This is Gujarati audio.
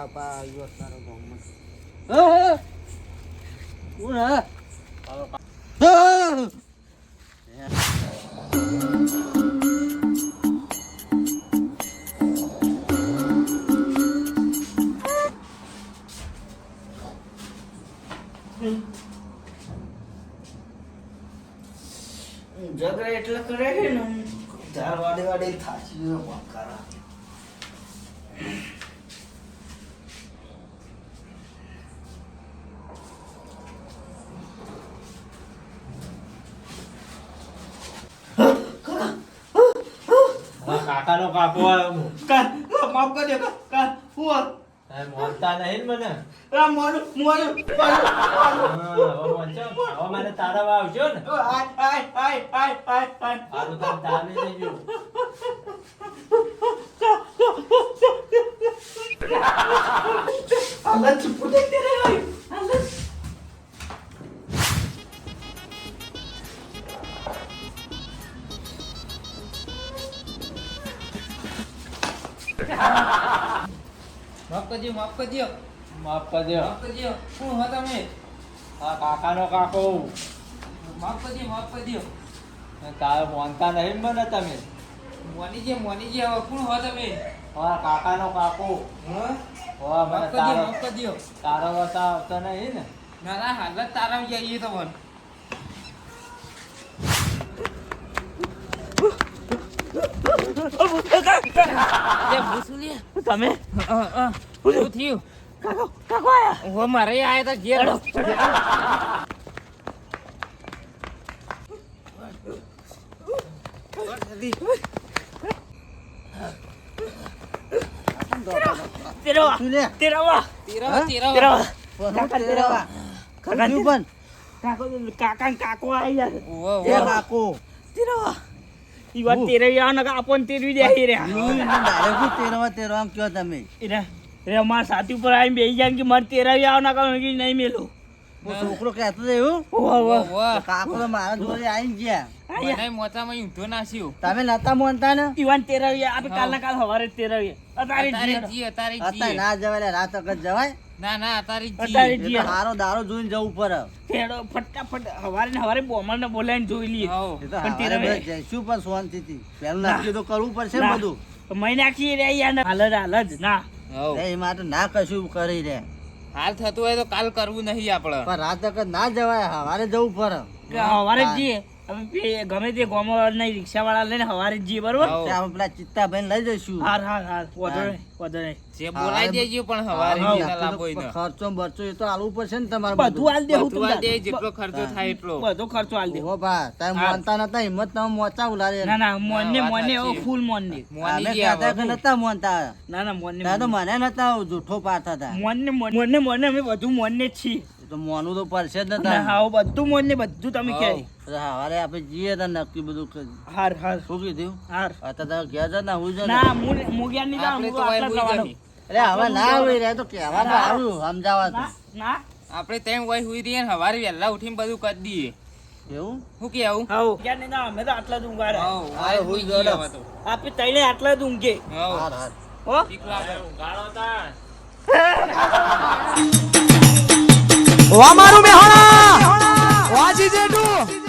બાપા આવ્યો તારો ગામમાં. કોણ હા ઝઘડા એટલે કરે છે ને ઝાડ વાડી વાડી થાચી કરા. કાકાનો કાકો આવ્યો. માફ કરી દે કા હું મોનતા નહીં મને. મોનું હવે મને તારા આવજો ને આય સારું તમે તારે જજો. Allah ચૂપ દે તેરે ભાઈ Allah. માફ કરજો માફ કરજો માફ કરજો. માફ કરજો કોણ હો તમે? આ કાકાનો કાકો. માફ કરજો તારે મોનતા નહીં મને તમે. મોનીજી હવે કોણ હો તમે? હા કાકાનો કાકો. હા હા મને માફ કરજો તારો વતા આવતો નહીં ને. ના ના હાલત તારા જઈએ તો મન તમે શું થયું? કાકો આયા. ઓ મારે આયા તા ઘેર તેરવા તેરવા તેરા કાકા તેરવા કાકા પણ કાકા કાકો આયા. ઓ એ કાકો તેરવા ઈ વાત તેરવા ના આપણ તેરવી દે રે. તેરવા કયો તમે રે અમાર સાથી ઉપર આવીને બેસી જાય કે મારે તેરવી આવ ના કહું કે નહીં મેલો. છોકરો કહેતો એવું કાકો તો મારા જોડે આવીને ગયા મને મોચામાં ઊંધો નાસ્યો તમે નતા મોનતા ને ઈવાન તેરવી આપણે કાલના કાલ સવારે તેરવી અતારે અતારે જી અતારે અત્યારે જી ના જવાય રાત વખત જવાય ના ના અતારે અતારે જી જી. એ તો હારો દારો જોઈને જવું પડે તેડો ફટાફટ હવારે ને હવારે બોમલ ને બોલાવીને જોઈ લઈએ. હાઉ એ તો પણ હારે તેરવે બધા જઈશું પણ શાંતિથી પેલું નક્કી તો કરવું પડશે ને ના. બધું મહી નાખીએ રે યાર હાલ જ ના હાઉ એ માટે ના કશું કરી દે હાલ થતું હોય તો કાલ કરવું નહીં આપણે પણ રાત વખત ના જવાય હવારે જવું પડે કે હવારે જ જઈએ. હવે ગમે તે ગોમો નહીં રિક્ષા વાળા લઈને હવારે જ જઈએ બરોબર. હાઉ. ત્યાં આપણે પેલા ચિત્તાભાઈ લઈ જઈશું હાર વધો નહીં. જે બોલાઈ દેજો પણ હવારે હાઉ. ના લાભો ય ન. ખર્ચો બરચો એ તો આલવું પડશે ને તમારે બધું હાલ દેવું બધું આ દે તમને. જેટલો ખર્ચો થાય એટલો બધો ખર્ચો હાલ દે. ઓહો ભા તમે હા. મોનતા નતા હિંમત તમે મોચા ઉલાડે ના ના મોને વાત મોને સાચી. ફૂલ મોને. અમે મોનીજી કહેતા કે આવો. નતા મોનતા ના ના મોને ત્યાં તો મને નતા જૂઠો પાડતા હતા મોને અમે બધું મોને જ છીએ. તો મોનું તો પડશે જ ના નતા હા બધું મોને બધું તમે કહે. હવારે આપણે જઈએ તો નક્કી બધું હાર શું કીધું હાર અત્યારે ઘેર જ ના હું ના હું ગયા નહીં આપણે તો વાય હુઈ જમી. અરે હવે ના હોય રે તો કહેવા તો આવ્યું સમજાવવા તો ના આપણે તેમ હોય હુઈ રહીએ ને હવારે વહેલા ઉઠીને બધું કરી દઈએ. એવું શું કે આવું હાઉ ગયા નહીં ના અમે તો આટલા જ ઊંઘા રહ્યા. હાઉ, વાય હુઈ હુઈ ગયો. ગયા હવે તો. આપણે તઈને આટલા જ ઊંઘે. હાઉ. હાર હાર હો બીક લાગે. અમારું મેહોણા વાજી જેઠું